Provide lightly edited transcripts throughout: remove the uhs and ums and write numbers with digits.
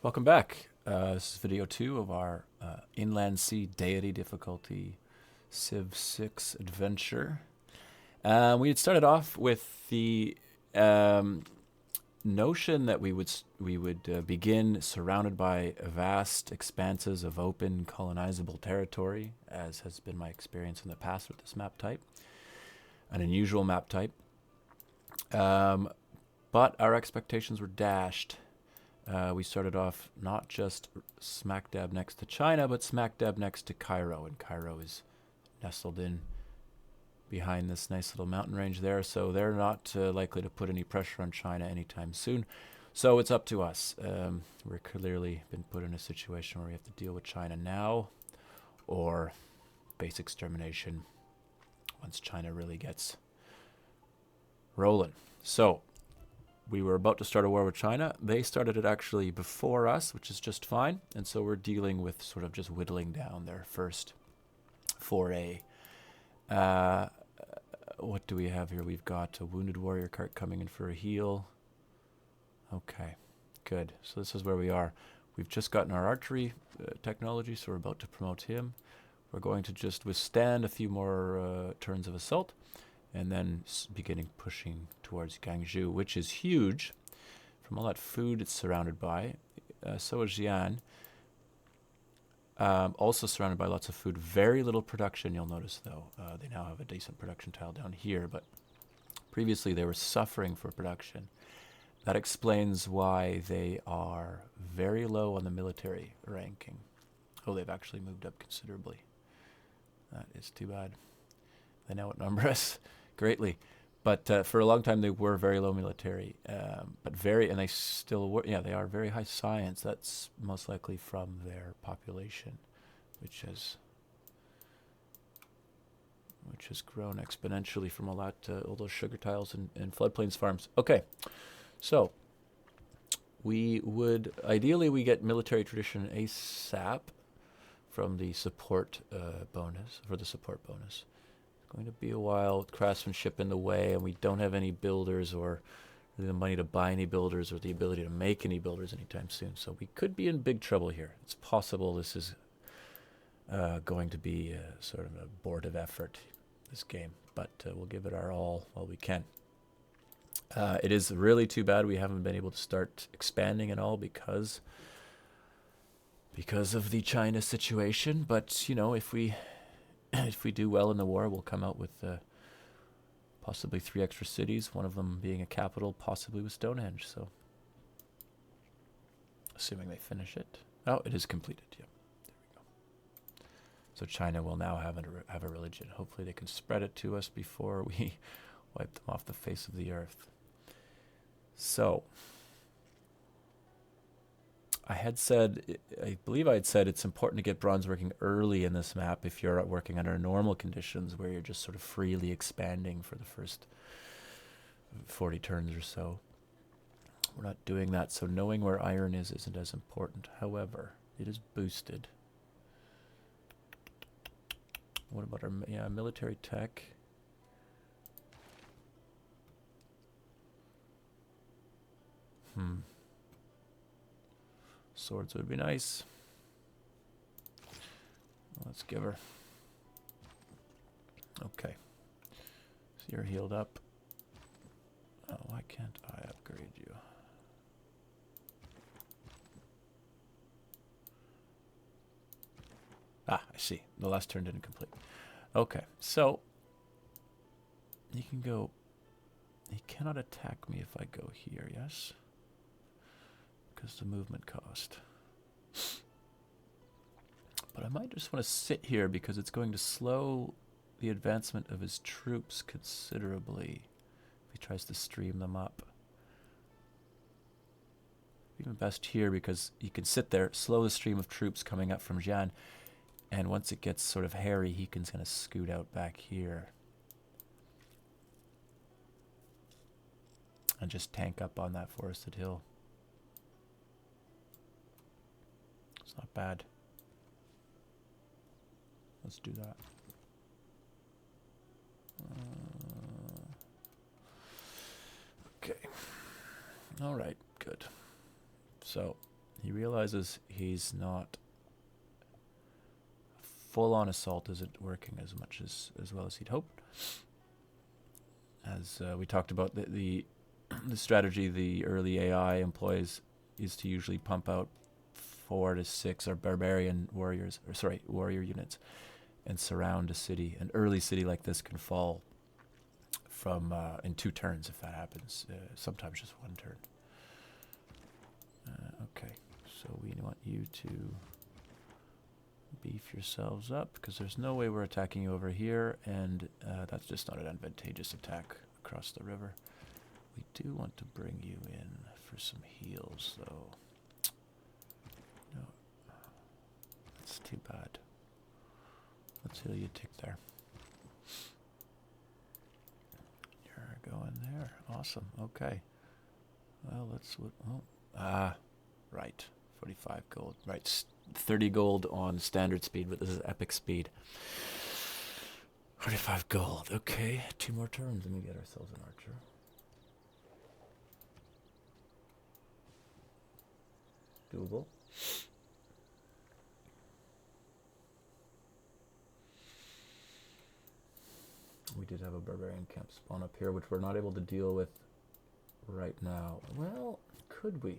Welcome back. This is video 2 of our Inland Sea Deity difficulty Civ 6 adventure. We had started off with the notion that we would begin surrounded by vast expanses of open colonizable territory, as has been my experience in the past with this map type. An unusual map type. But our expectations were dashed. We started off not just smack dab next to China, but smack dab next to Cairo. And Cairo is nestled in behind this nice little mountain range there. So they're not likely to put any pressure on China anytime soon. So it's up to us. We're clearly been put in a situation where we have to deal with China now or base extermination once China really gets rolling. So we were about to start a war with China. They started it actually before us, which is just fine. And so we're dealing with sort of just whittling down their first foray. What do we have here? We've got a wounded warrior cart coming in for a heal. Okay, good. So this is where we are. We've just gotten our archery technology, so we're about to promote him. We're going to just withstand a few more turns of assault, and then beginning pushing towards Gangzhou, which is huge from all that food it's surrounded by. So is Xi'an. Also surrounded by lots of food. Very little production, you'll notice, though. They now have a decent production tile down here, but previously they were suffering for production. That explains why they are very low on the military ranking. Oh, they've actually moved up considerably. That is too bad. They now outnumber us greatly. But for a long time, they were very low military. And they still were, yeah, they are very high science. That's most likely from their population, which has grown exponentially from all those sugar tiles and floodplains farms. Okay, so we would, ideally we get military tradition ASAP from the support bonus, for the support bonus. Going to be a while with craftsmanship in the way, and we don't have any builders or really the money to buy any builders or the ability to make any builders anytime soon. So we could be in big trouble here. It's possible this is going to be sort of an abortive effort, this game, but we'll give it our all while we can. It is really too bad we haven't been able to start expanding at all because of the China situation, but you know, if we do well in the war, we'll come out with possibly 3 extra cities, one of them being a capital, possibly with Stonehenge. So, assuming they finish it. Oh, it is completed. Yeah, there we go. So China will now have a religion. Hopefully they can spread it to us before we wipe them off the face of the earth. So, I believe I had said it's important to get bronze working early in this map if you're working under normal conditions where you're just sort of freely expanding for the first 40 turns or so. We're not doing that, so knowing where iron is isn't as important. However, it is boosted. What about our military tech? Swords would be nice. Let's give her. Okay. So you're healed up. Oh, why can't I upgrade you? Ah, I see. The last turn didn't complete. Okay, so you can go. He cannot attack me if I go here, yes? Because the movement cost. But I might just want to sit here because it's going to slow the advancement of his troops considerably if he tries to stream them up. Even best here because you can sit there, slow the stream of troops coming up from Xi'an, and once it gets sort of hairy, he can kind of scoot out back here and just tank up on that forested hill. It's not bad. Let's do that. Okay. All right, good. So He realizes he's not full-on assault isn't working as well as he'd hoped. As we talked about, the strategy the early AI employs is to usually pump out 4 to 6 or barbarian warriors, or sorry, warrior units, and surround a city. An early city like this can fall from in 2 turns if that happens. Sometimes just 1 turn. Okay, so we want you to beef yourselves up, because there's no way we're attacking you over here, and that's just not an advantageous attack across the river. We do want to bring you in for some heals, though. No, that's too bad. Let's heal you tick there. You're going there. Awesome. Okay. Well, let's... right. 45 gold. Right. 30 gold on standard speed, but this is epic speed. 45 gold. Okay. 2 more turns and we get ourselves an archer. Doable. We did have a barbarian camp spawn up here, which we're not able to deal with right now. Well, could we?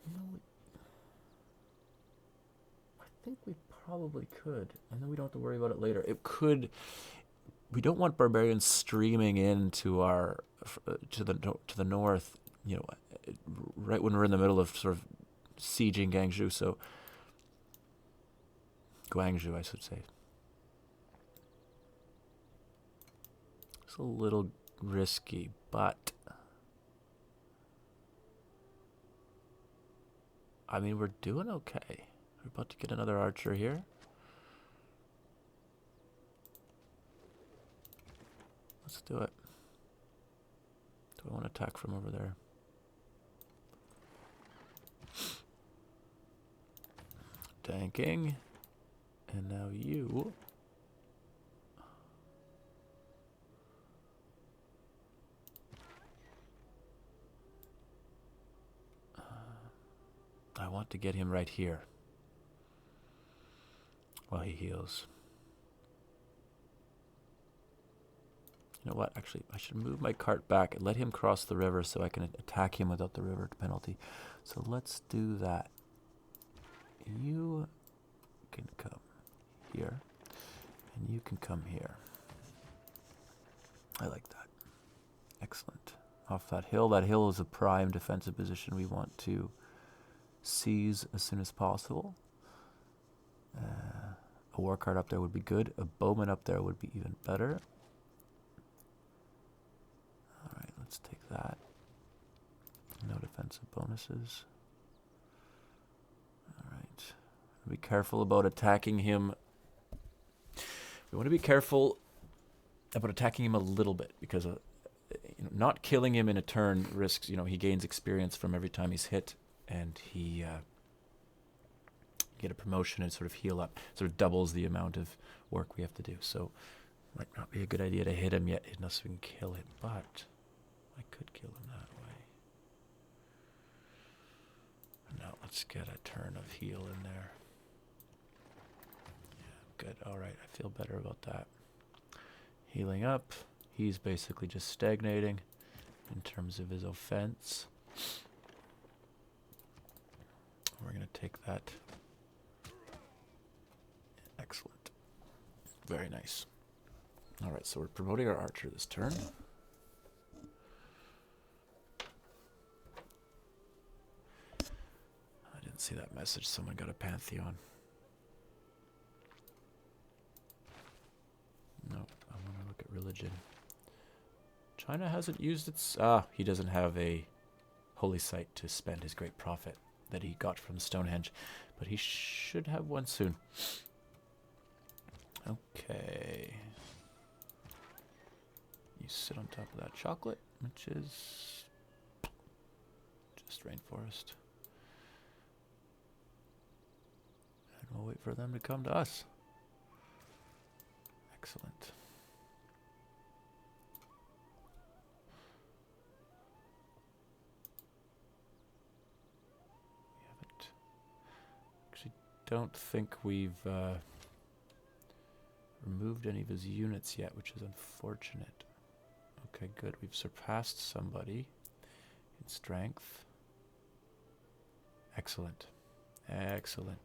You know, I think we probably could, and then we don't have to worry about it later. It could. We don't want barbarians streaming into our to the north. You know, right when we're in the middle of sort of sieging Guangzhou. So Guangzhou, I should say. It's a little risky, but I mean, we're doing okay. We're about to get another archer here. Let's do it. Do I want to attack from over there? Tanking. And now you. I want to get him right here while he heals. You know what? Actually, I should move my cart back and let him cross the river so I can attack him without the river penalty. So let's do that. You can come here, and you can come here. I like that. Excellent. Off that hill. That hill is a prime defensive position we want to seize as soon as possible. A war cart up there would be good. A bowman up there would be even better. Alright, let's take that. No defensive bonuses. Alright. Be careful about attacking him. We want to be careful about attacking him a little bit, because you know, not killing him in a turn risks, he gains experience from every time he's hit, and he get a promotion and sort of heal up, sort of doubles the amount of work we have to do. So might not be a good idea to hit him yet unless we can kill him, but I could kill him that way. Now let's get a turn of heal in there. Yeah, good. All right, I feel better about that. Healing up. He's basically just stagnating in terms of his offense. We're going to take that. Excellent. Very nice. All right, so we're promoting our archer this turn. I didn't see that message. Someone got a Pantheon. No, I want to look at religion. China hasn't used its... he doesn't have a holy site to spend his great profit that he got from Stonehenge, but he should have one soon. Okay. You sit on top of that chocolate, which is just rainforest. And we'll wait for them to come to us. Excellent. don't think we've removed any of his units yet, which is unfortunate. Okay, good. We've surpassed somebody in strength. Excellent. Excellent.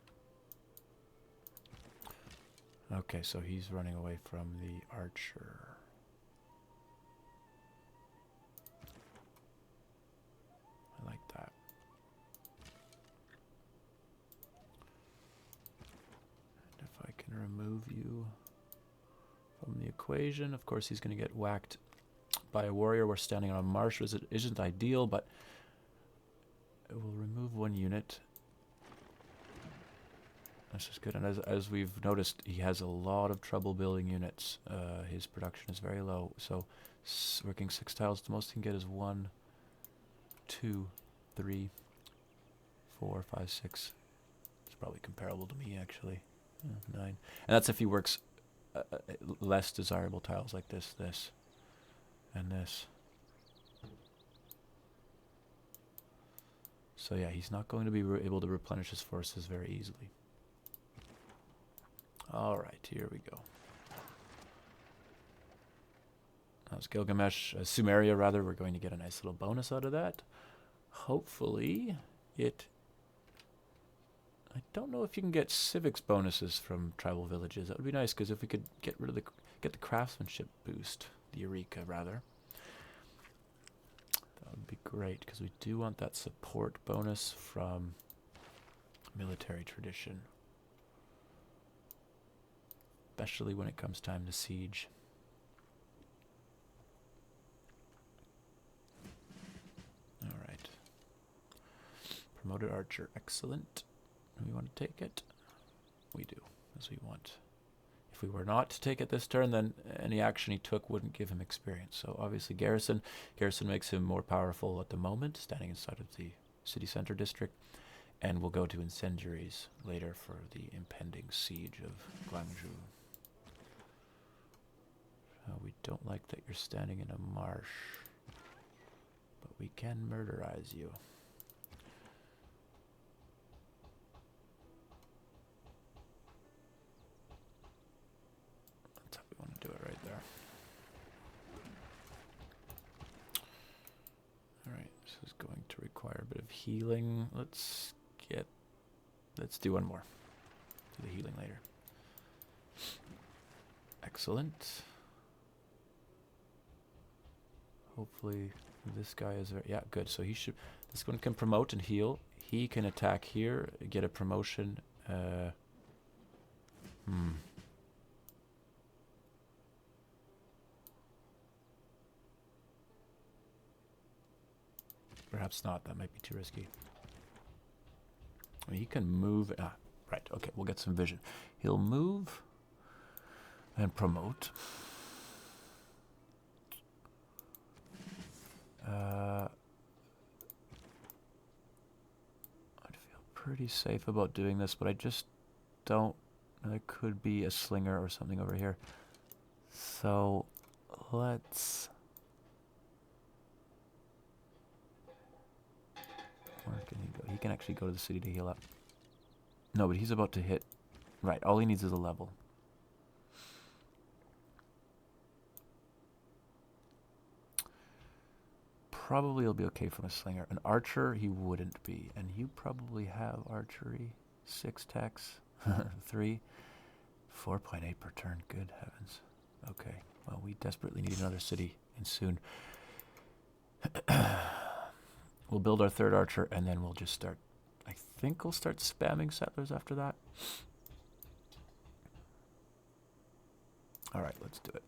Okay, so he's running away from the archer. I like that. And if I can remove you from the equation, of course he's going to get whacked by a warrior. We're standing on a marsh, which isn't ideal, but it will remove one unit. This is good, and as we've noticed, he has a lot of trouble building units. His production is very low, so working 6 tiles, the most he can get is 1, 2, 3, 4, 5, 6. It's probably comparable to me, actually. 9. And that's if he works less desirable tiles like this, and this. So yeah, he's not going to be able to replenish his forces very easily. Alright, here we go. That was Gilgamesh, Sumeria rather. We're going to get a nice little bonus out of that. Hopefully it... I don't know if you can get civics bonuses from tribal villages. That would be nice, because if we could get rid of get the craftsmanship boost, the Eureka rather, that would be great, because we do want that support bonus from military tradition. Especially when it comes time to siege. Alright. Promoted archer, excellent. Do we want to take it? We do, as we want. If we were not to take it this turn, then any action he took wouldn't give him experience. So obviously Garrison makes him more powerful at the moment, standing inside of the city center district. And we'll go to incendiaries later for the impending siege of Guangzhou. We don't like that you're standing in a marsh, but we can murderize you. That's how we want to do it right there. Alright, this is going to require a bit of healing. Let's do one more. Do the healing later. Excellent. Hopefully this guy is very... Yeah, good. So he should... This one can promote and heal. He can attack here, get a promotion. Perhaps not. That might be too risky. I mean, he can move... right. Okay, we'll get some vision. He'll move and promote. I'd feel pretty safe about doing this, but I just don't... There could be a slinger or something over here. So, let's... Where can he go? He can actually go to the city to heal up. No, but he's about to hit... Right, all he needs is a level. Probably he'll be okay from a slinger. An archer, he wouldn't be. And you probably have archery. 6 techs. 3. 4.8 per turn. Good heavens. Okay. Well, we desperately need another city, and soon. We'll build our 3rd archer, and then we'll just start... I think we'll start spamming settlers after that. Alright, let's do it.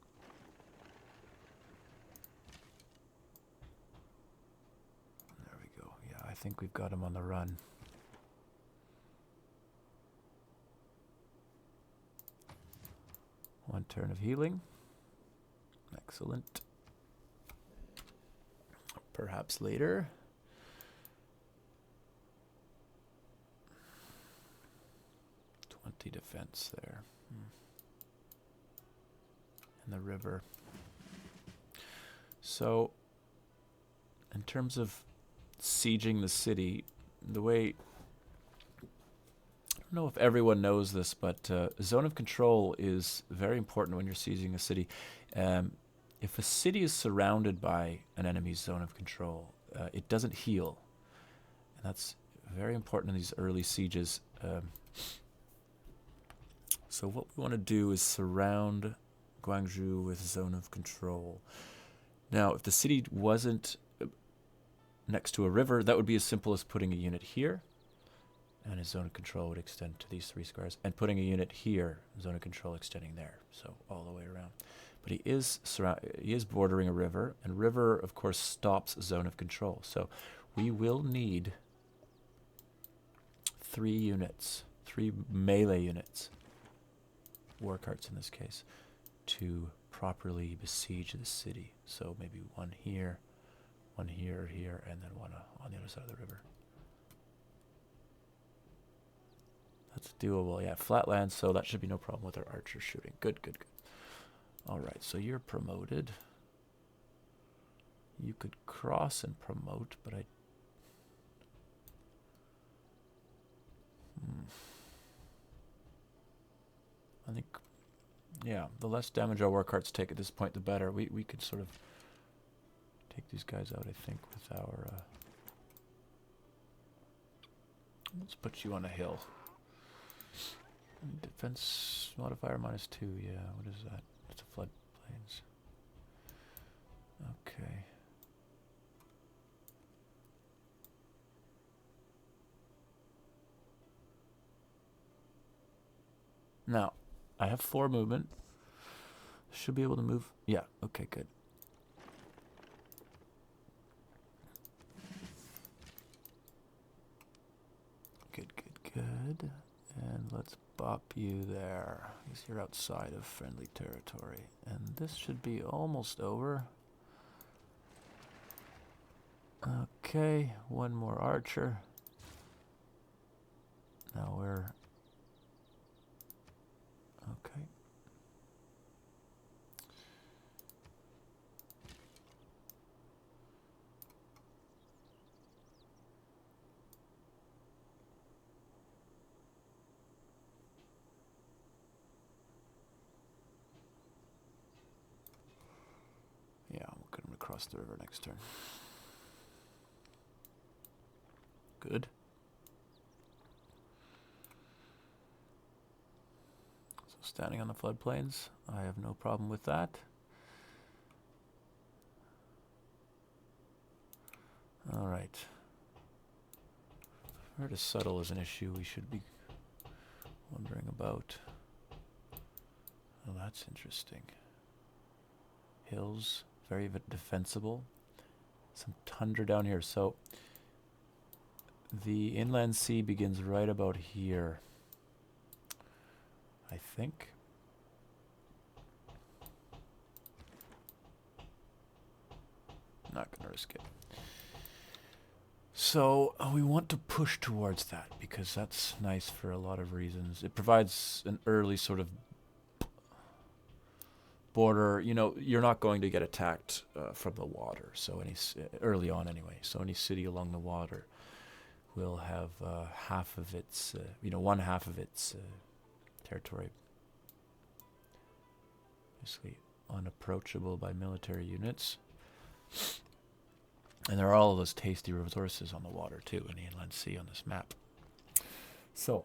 There we go. Yeah, I think we've got him on the run. One turn of healing. Excellent. Perhaps later. Defense there. And the river. So, in terms of sieging the city, the way... don't know if everyone knows this, but zone of control is very important when you're sieging a city. If a city is surrounded by an enemy's zone of control, it doesn't heal. And that's very important in these early sieges. So what we want to do is surround Guangzhou with zone of control. Now, if the city wasn't next to a river, that would be as simple as putting a unit here, and his zone of control would extend to these 3 squares, and putting a unit here, zone of control extending there, so all the way around. But he is bordering a river, and river, of course, stops zone of control. So we will need 3 units, 3 melee units, war carts in this case, to properly besiege the city. So maybe one here, and then one on the other side of the river. That's doable. Yeah, flat land, so that should be no problem with our archers shooting. Good, good, good. All right, so you're promoted. You could cross and promote, but I think, yeah, the less damage our war carts take at this point, the better. We could sort of take these guys out, I think, with our... let's put you on a hill. Defense modifier -2, yeah, what is that? It's a floodplains. Okay. Now, I have 4 movement. Should be able to move. Yeah, okay, good. Good, good, good. And let's bop you there, because you're outside of friendly territory. And this should be almost over. Okay, one more archer. Now we're... okay. Yeah, we'll get him to cross the river next turn. Good. So standing on the floodplains, I have no problem with that. All right. Where to settle is an issue we should be wondering about. Oh, that's interesting. Hills, very defensible. Some tundra down here. So the inland sea begins right about here, I think. Not going to risk it. So we want to push towards that because that's nice for a lot of reasons. It provides an early sort of border. You know, you're not going to get attacked from the water. So early on anyway. So any city along the water will have half of its, one half of its territory basically unapproachable by military units. And there are all of those tasty resources on the water too, in the inland sea on this map. So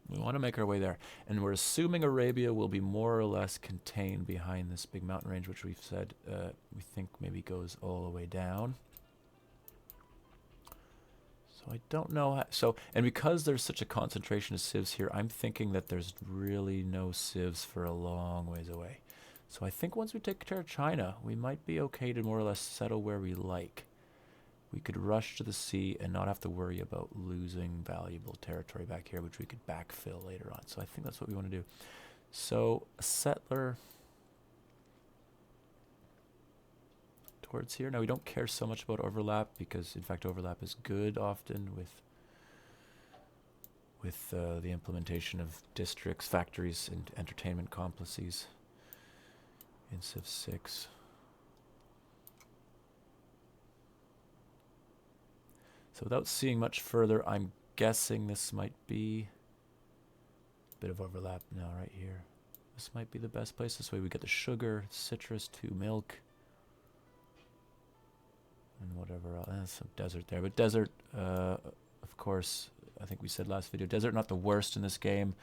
we want to make our way there. And we're assuming Arabia will be more or less contained behind this big mountain range, which we've said we think maybe goes all the way down. So I don't know how, and because there's such a concentration of civs here, I'm thinking that there's really no civs for a long ways away. So I think once we take care of China, we might be okay to more or less settle where we like. We could rush to the sea and not have to worry about losing valuable territory back here, which we could backfill later on. So I think that's what we want to do. So a settler towards here. Now we don't care so much about overlap because, in fact, overlap is good often with the implementation of districts, factories, and entertainment complexes in Civ 6. So without seeing much further, I'm guessing this might be a bit of overlap now right here. This might be the best place. This way we get the sugar, citrus, 2 milk, and whatever else. Some desert there. But desert, of course, I think we said last video, desert not the worst in this game.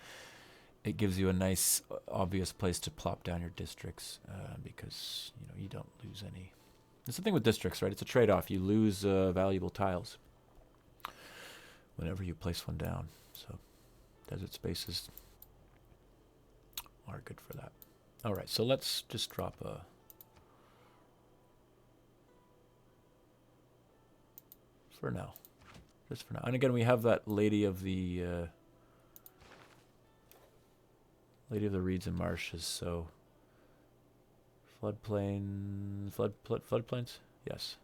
It gives you a nice, obvious place to plop down your districts because, you know, you don't lose any. It's the thing with districts, right? It's a trade-off. You lose valuable tiles whenever you place one down. So desert spaces are good for that. All right, so let's just drop a... For now. Just for now. And again, we have that Lady of the Reeds and Marshes, so... Floodplains? Yes.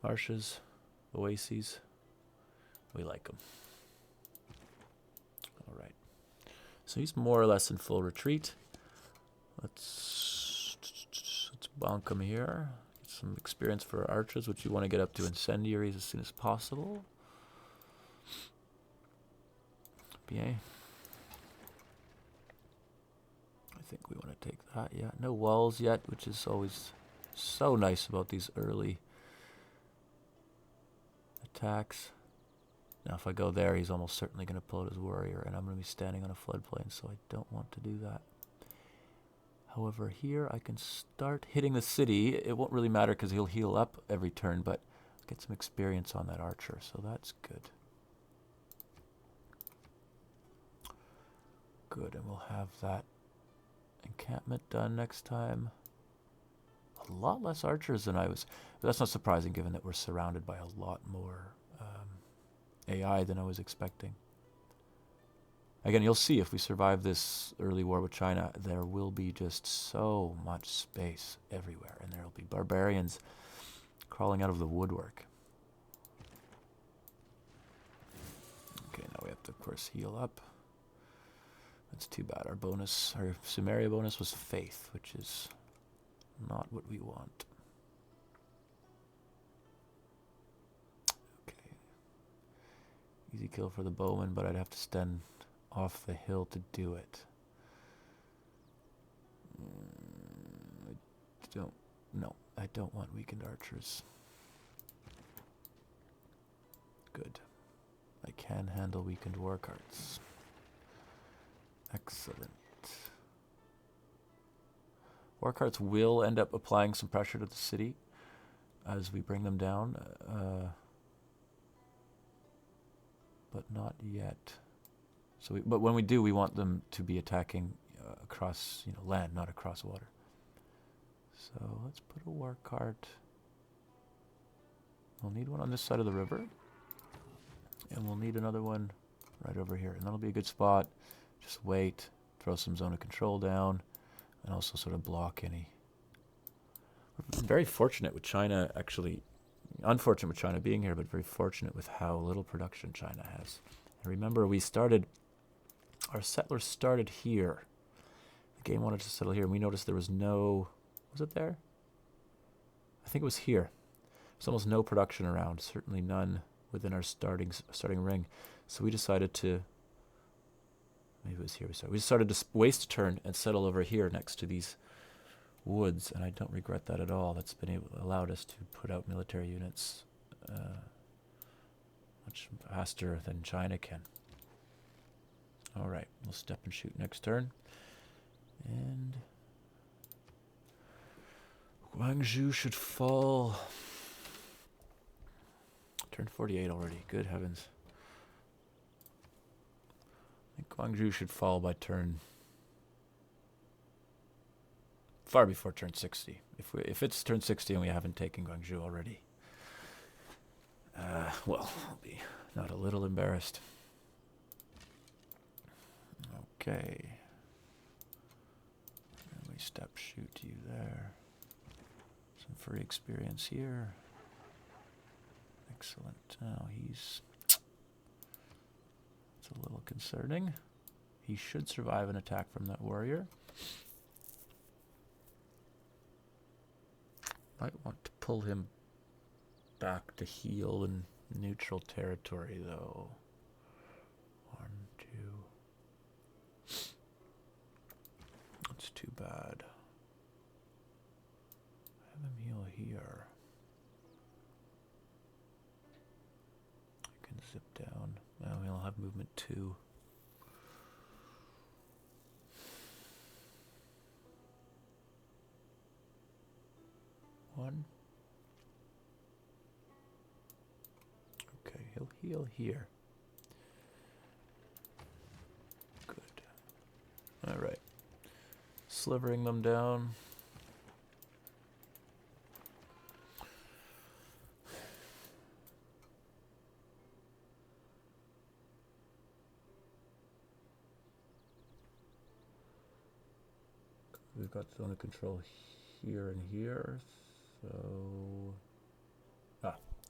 Marshes, oases. We like them. All right. So he's more or less in full retreat. Let's bonk him here. Get some experience for our archers, which you want to get up to incendiaries as soon as possible. Bien. I think we want to take that. Yeah, no walls yet, which is always so nice about these early attacks. Now, if I go there, he's almost certainly going to pull out his warrior, and I'm going to be standing on a floodplain, so I don't want to do that. However, here I can start hitting the city. It won't really matter because he'll heal up every turn, but get some experience on that archer, so that's good. Good, and we'll have that encampment done next time. A lot less archers than I was. But that's not surprising given that we're surrounded by a lot more AI than I was expecting. Again, you'll see if we survive this early war with China, there will be just so much space everywhere. And there will be barbarians crawling out of the woodwork. Okay, now we have to, of course, heal up. That's too bad. Our bonus, our Sumeria bonus was faith, which is not what we want. Okay. Easy kill for the bowman, but I'd have to stand off the hill to do it. I don't want weakened archers. Good. I can handle weakened war carts. Excellent. War carts will end up applying some pressure to the city as we bring them down, but not yet. So, but when we do, we want them to be attacking across, land, not across water. So let's put a war cart. We'll need one on this side of the river, and we'll need another one right over here, and that'll be a good spot. Just wait, throw some zone of control down, and also sort of block any. We're very fortunate with China, actually, unfortunate with China being here, but very fortunate with how little production China has. And remember, our settlers started here. The game wanted to settle here, and we noticed there was no, was it there? I think it was here. There's almost no production around, certainly none within our starting ring. So we decided to, maybe it was here we started. We decided to waste a turn and settle over here next to these woods, and I don't regret that at all. That's allowed us to put out military units much faster than China can. All right, we'll step and shoot next turn. And Guangzhou should fall. Turn 48 already. Good heavens. I think Guangzhou should fall by turn far before turn 60. If it's turn 60 and we haven't taken Guangzhou already, well, I'll be not a little embarrassed. Okay. And we step shoot you there. Some free experience here. Excellent. Now it's a little concerning. He should survive an attack from that warrior. Might want to pull him back to heal and Neutral territory, though. 1, 2. That's too bad. Have him heal here. I can zip down. Now he'll have movement 2. One. Okay, he'll heal here. Good. All right. Slivering them down. We've got zone of control here and here, so...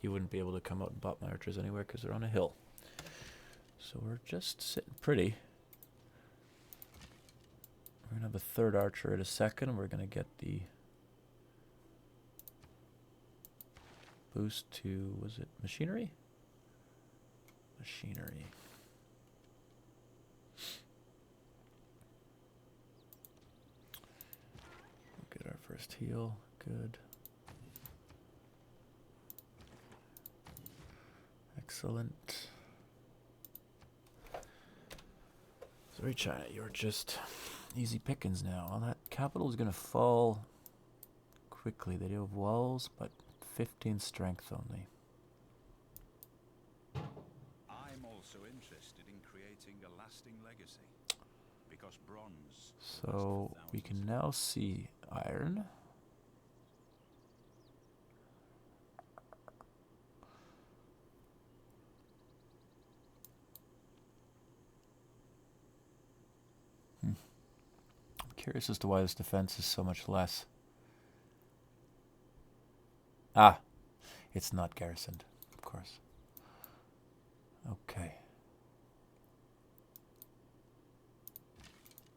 he wouldn't be able to come out and pop my archers anywhere because they're on a hill. So we're just sitting pretty. We're going to have a third archer at a second. We're going to get the boost to, was it machinery? Machinery. We'll get our first heal. Good. Excellent. Sorry, China, you're just easy pickings now. Well, that capital is going to fall quickly. They do have walls, but 15 strength only. I'm also interested in creating a lasting legacy, because bronze. So we can now see iron. Curious as to why this defense is so much less. Ah, it's not garrisoned, of course. Okay.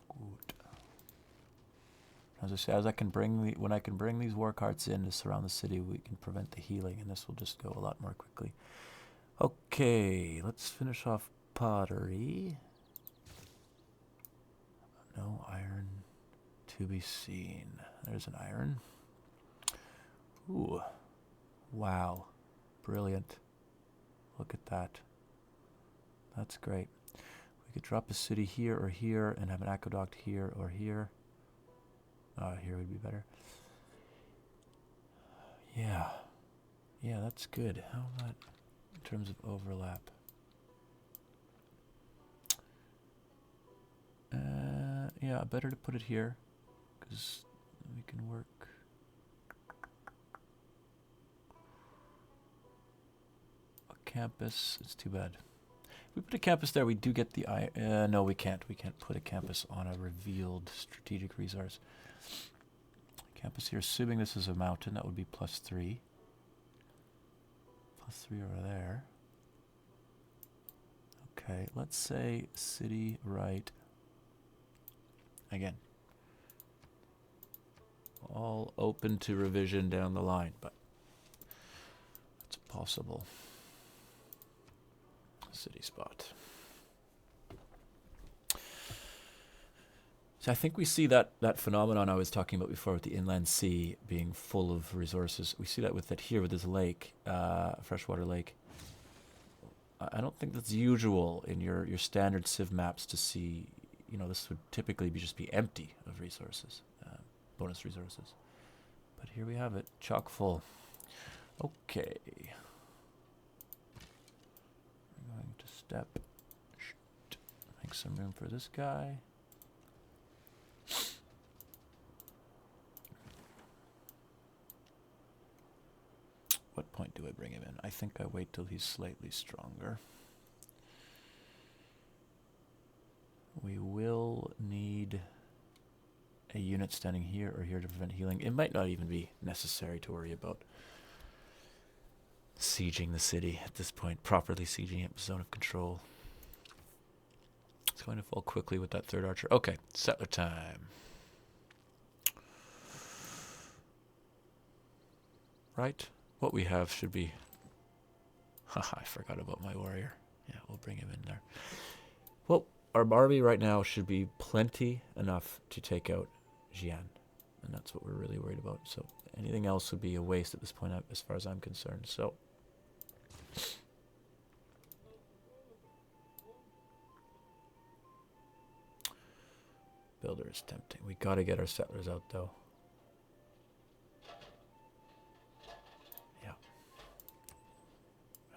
Good. As I say, when I can bring these war carts in to surround the city, we can prevent the healing, and this will just go a lot more quickly. Okay, let's finish off pottery. No iron to be seen. There's an iron. Ooh. Wow. Brilliant. Look at that. That's great. We could drop a city here or here and have an aqueduct here or here. Here would be better. Yeah. Yeah, that's good. How about in terms of overlap? Yeah, better to put it here, because we can work. A campus, it's too bad. If we put a campus there, we do get the no, we can't. We can't put a campus on a revealed strategic resource. Campus here, assuming this is a mountain, that would be +3. +3 over there. Okay, let's say city right. Again, all open to revision down the line, but it's possible. City spot. So I think we see that phenomenon I was talking about before with the inland sea being full of resources. We see that with here with this lake, freshwater lake. I don't think that's usual in your standard civ maps to see. You know, this would typically just be empty of resources, bonus resources. But here we have it, chock full. Okay. I'm going to step, make some room for this guy. What point do I bring him in? I think I wait till he's slightly stronger. We will need a unit standing here or here to prevent healing. It might not even be necessary to worry about sieging the city at this point, properly sieging it, zone of control. It's going to fall quickly with that third archer. Okay, settler time. Right? What we have should be Haha, I forgot about my warrior. Yeah, we'll bring him in there. Well, our army right now should be plenty enough to take out Jian. And that's what we're really worried about. So anything else would be a waste at this point as far as I'm concerned. So builder is tempting. We got to get our settlers out though. Yeah.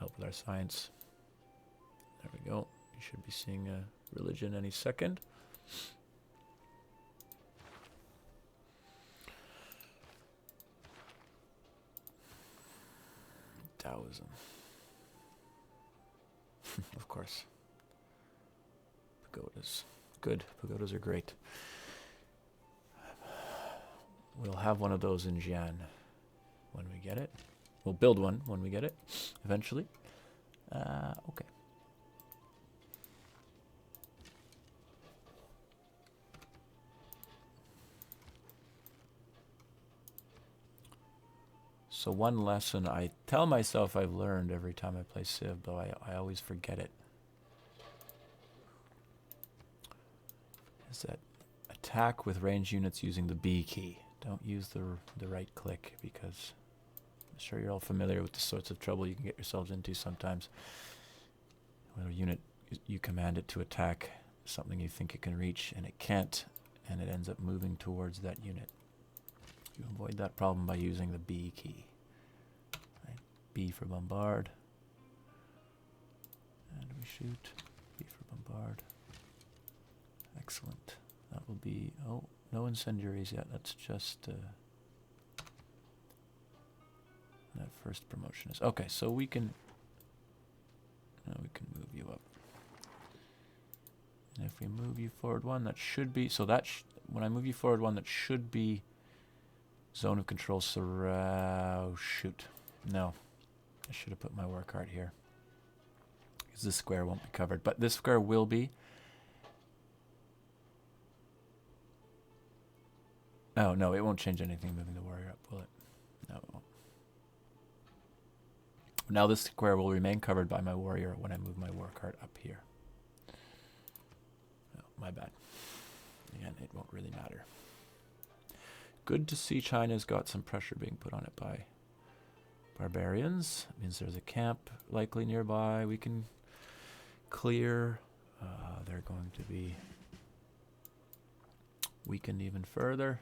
Help with our science. There we go. You should be seeing a religion any second. Taoism. Of course. Pagodas. Good. Pagodas are great. We'll have one of those in Jian when we get it. We'll build one when we get it, eventually. Okay. So one lesson I tell myself I've learned every time I play Civ, though I always forget it, is that attack with range units using the B key. Don't use the right click, because I'm sure you're all familiar with the sorts of trouble you can get yourselves into sometimes. When a unit, you command it to attack something you think it can reach, and it can't, and it ends up moving towards that unit. You avoid that problem by using the B key. Right? B for bombard. And we shoot. B for bombard. Excellent. That will be... Oh, no incendiaries yet. That's just... that first promotion is... Okay, so we can... Now we can move you up. And if we move you forward one, that should be... So that... when I move you forward one, that should be... Zone of control surround... Shoot. No. I should have put my war cart here. Because this square won't be covered. But this square will be. Oh, no, it won't change anything moving the warrior up, will it? No, it won't. Now this square will remain covered by my warrior when I move my war cart up here. Oh, my bad. Again, it won't really matter. Good to see China's got some pressure being put on it by barbarians. It means there's a camp likely nearby we can clear. They're going to be weakened even further.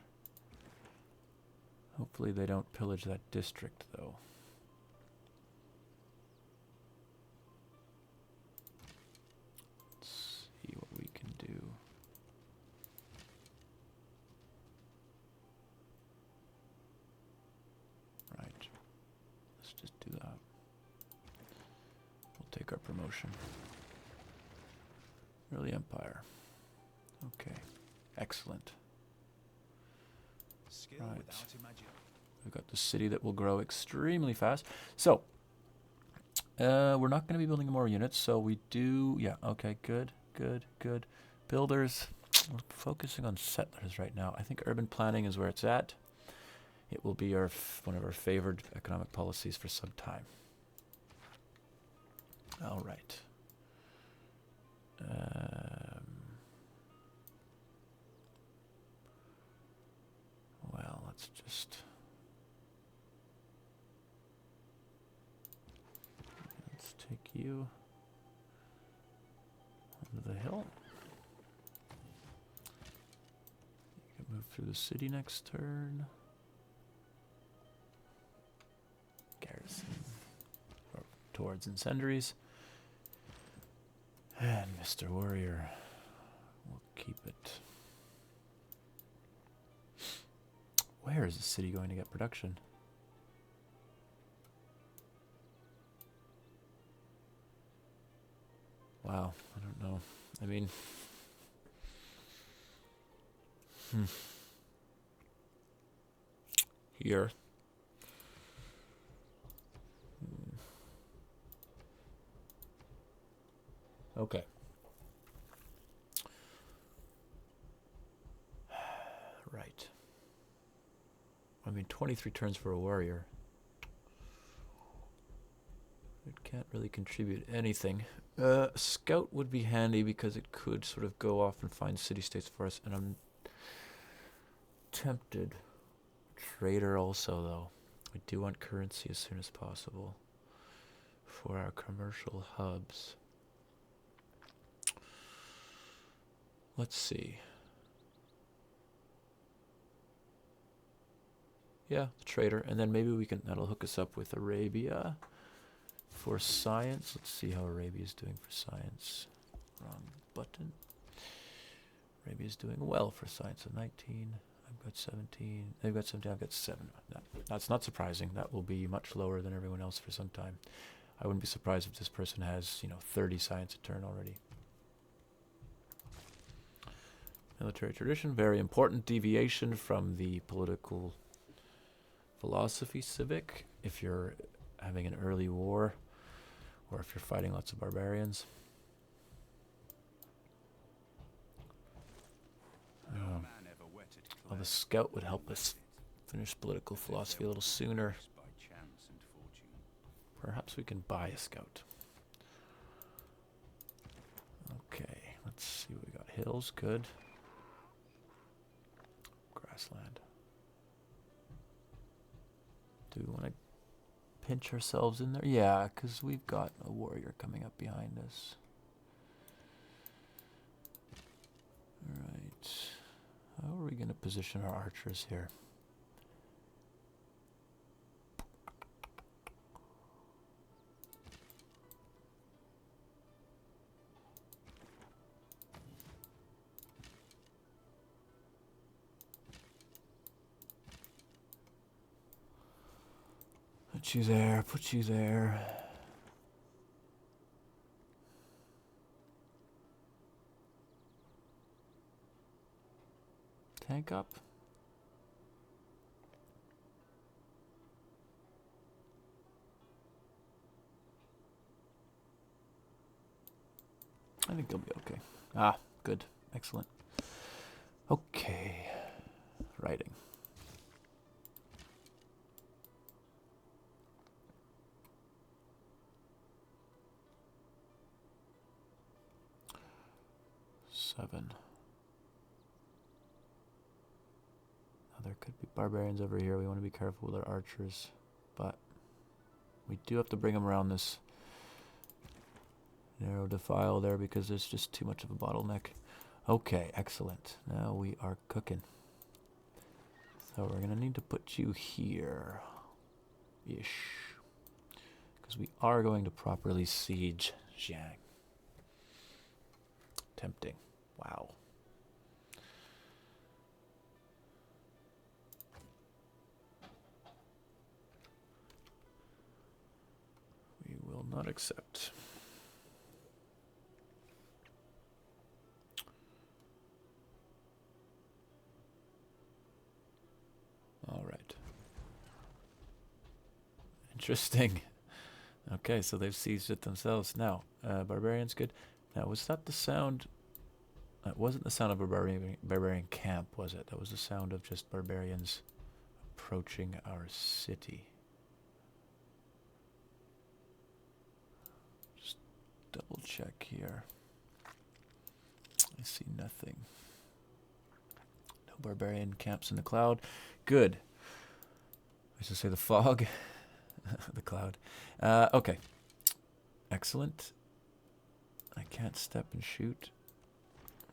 Hopefully they don't pillage that district, though. Let's see what we can do. Right. Let's just do that. We'll take our promotion. Early Empire. Okay. Excellent. Right. We've got the city that will grow extremely fast. So, we're not going to be building more units, so we do... Yeah, okay, good, good, good. Builders, we're focusing on settlers right now. I think urban planning is where it's at. It will be one of our favored economic policies for some time. All right. Well, let's just... Let's take you onto the hill. You can move through the city next turn. Garrison. Or towards incendiaries. And Mr. Warrior, we'll keep it. Where is the city going to get production? Wow, I don't know. I mean... Here. Okay. Right. I mean, 23 turns for a warrior. It can't really contribute anything. Scout would be handy because it could sort of go off and find city-states for us, and I'm tempted. Trader also, though. We do want currency as soon as possible for our commercial hubs. Let's see. Yeah, the trader, and then maybe we can, that'll hook us up with Arabia for science. Let's see how Arabia is doing for science. Wrong button. Arabia is doing well for science. So 19, I've got 17. They've got 17, I've got 7. That's not surprising. That will be much lower than everyone else for some time. I wouldn't be surprised if this person has, 30 science a turn already. Military tradition, very important deviation from the political philosophy civic. If you're having an early war, or if you're fighting lots of barbarians. Well, the scout would help us finish political philosophy a little sooner. Perhaps we can buy a scout. Okay, let's see what we got. Hills, good. Grassland. Do we want to pinch ourselves in there? Yeah, because we've got a warrior coming up behind us. Alright. How are we going to position our archers here? Put you there, put you there. Tank up. I think they'll be okay. Ah, good. Excellent. Okay. Writing. Seven. Now there could be barbarians over here. We want to be careful with our archers, but we do have to bring them around this narrow defile there because there's just too much of a bottleneck. Okay, excellent. Now we are cooking. So we're gonna need to put you here, ish, because we are going to properly siege Xiang. Tempting. Wow. We will not accept. All right. Interesting. Okay, so they've seized it themselves. Now, barbarians, good. Now, was that the sound? That wasn't the sound of a barbarian camp, was it? That was the sound of just barbarians approaching our city. Just double check here. I see nothing. No barbarian camps in the cloud. Good. I should say the fog. The cloud. Okay. Excellent. I can't step and shoot.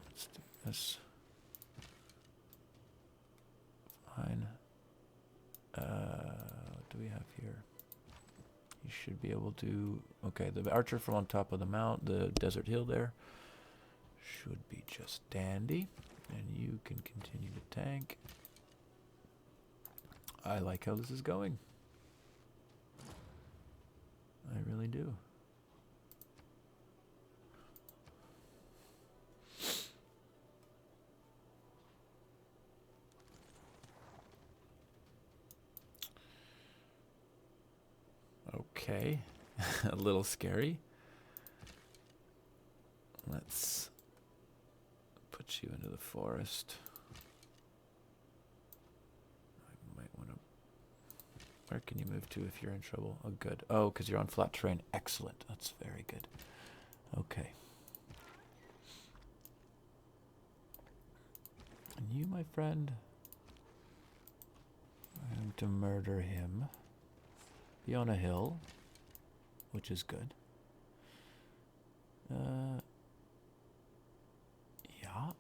Let's do this. Fine. What do we have here? You should be able to... Okay, the archer from on top of the mount, the desert hill there, should be just dandy. And you can continue to tank. I like how this is going. I really do. Okay. A little scary. Let's put you into the forest. I might want to Where can you move to if you're in trouble? Oh, good. Oh, because you're on flat terrain. Excellent. That's very good. Okay. And you, my friend, I'm going to murder him. Be on a hill, which is good. Yeah.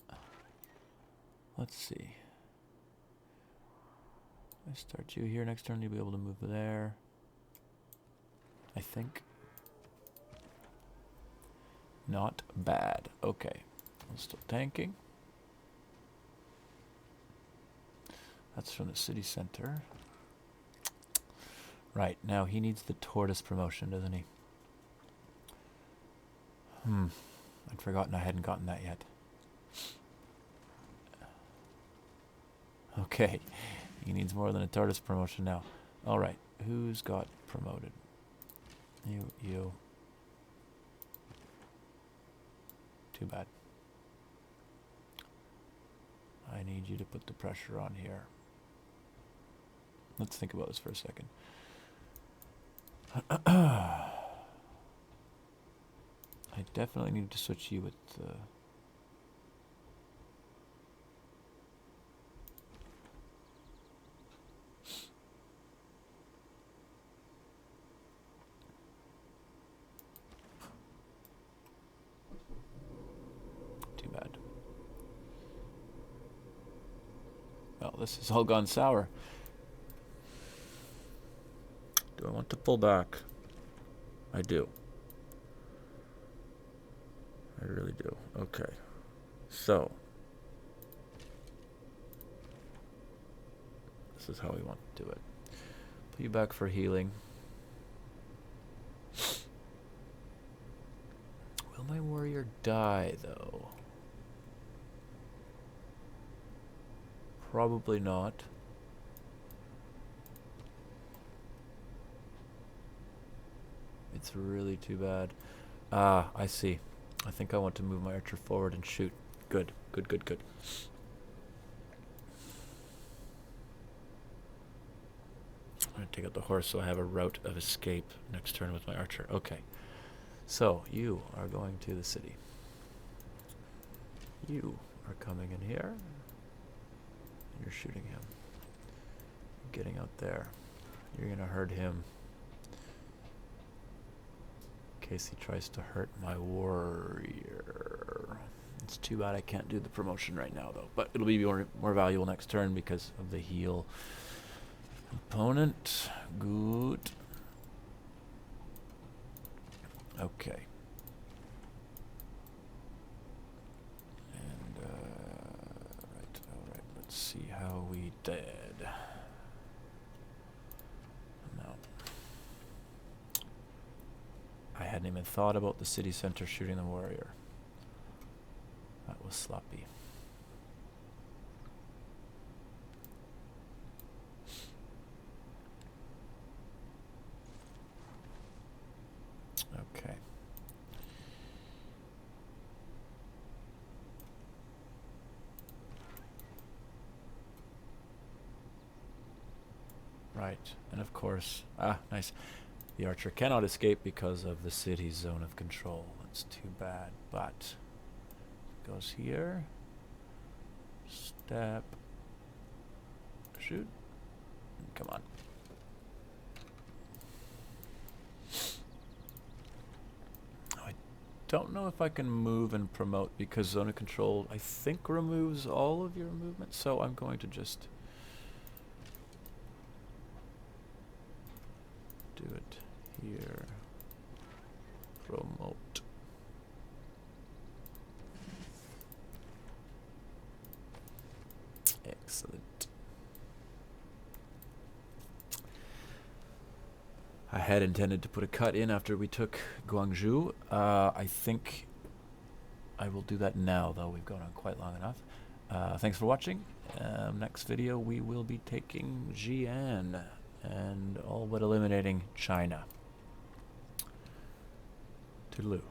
Let's see. I start you here next turn, you'll be able to move there. I think. Not bad. Okay. I'm still tanking. That's from the city center. Right, now he needs the tortoise promotion, doesn't he? I'd forgotten I hadn't gotten that yet. Okay, he needs more than a tortoise promotion now. Alright, who's got promoted? You. Too bad. I need you to put the pressure on here. Let's think about this for a second. I definitely need to switch you with too bad. Well, this has all gone sour. Do I want to pull back? I do. I really do. Okay. So. This is how we want to do it. Put you back for healing. Will my warrior die, though? Probably not. It's really too bad. Ah, I see. I think I want to move my archer forward and shoot. Good, good, good, good. I'm going to take out the horse so I have a route of escape next turn with my archer. Okay. So, you are going to the city. You are coming in here. You're shooting him. Getting out there. You're going to hurt him. In case he tries to hurt my warrior. It's too bad I can't do the promotion right now, though. But it'll be more valuable next turn because of the heal component. Good. Okay. And, alright. Let's see how we did. No. I hadn't even thought about the city center shooting the warrior. That was sloppy. Okay. Right, and of course, nice. The archer cannot escape because of the city's zone of control. That's too bad, but goes here. Step. Shoot. Come on. I don't know if I can move and promote because zone of control, I think, removes all of your movement. So I'm going to just do it here. Promote. Excellent. I had intended to put a cut in after we took Guangzhou. I think I will do that now, though. We've gone on quite long enough. Thanks for watching. Next video, we will be taking Xi'an and all but eliminating China. Toodaloo.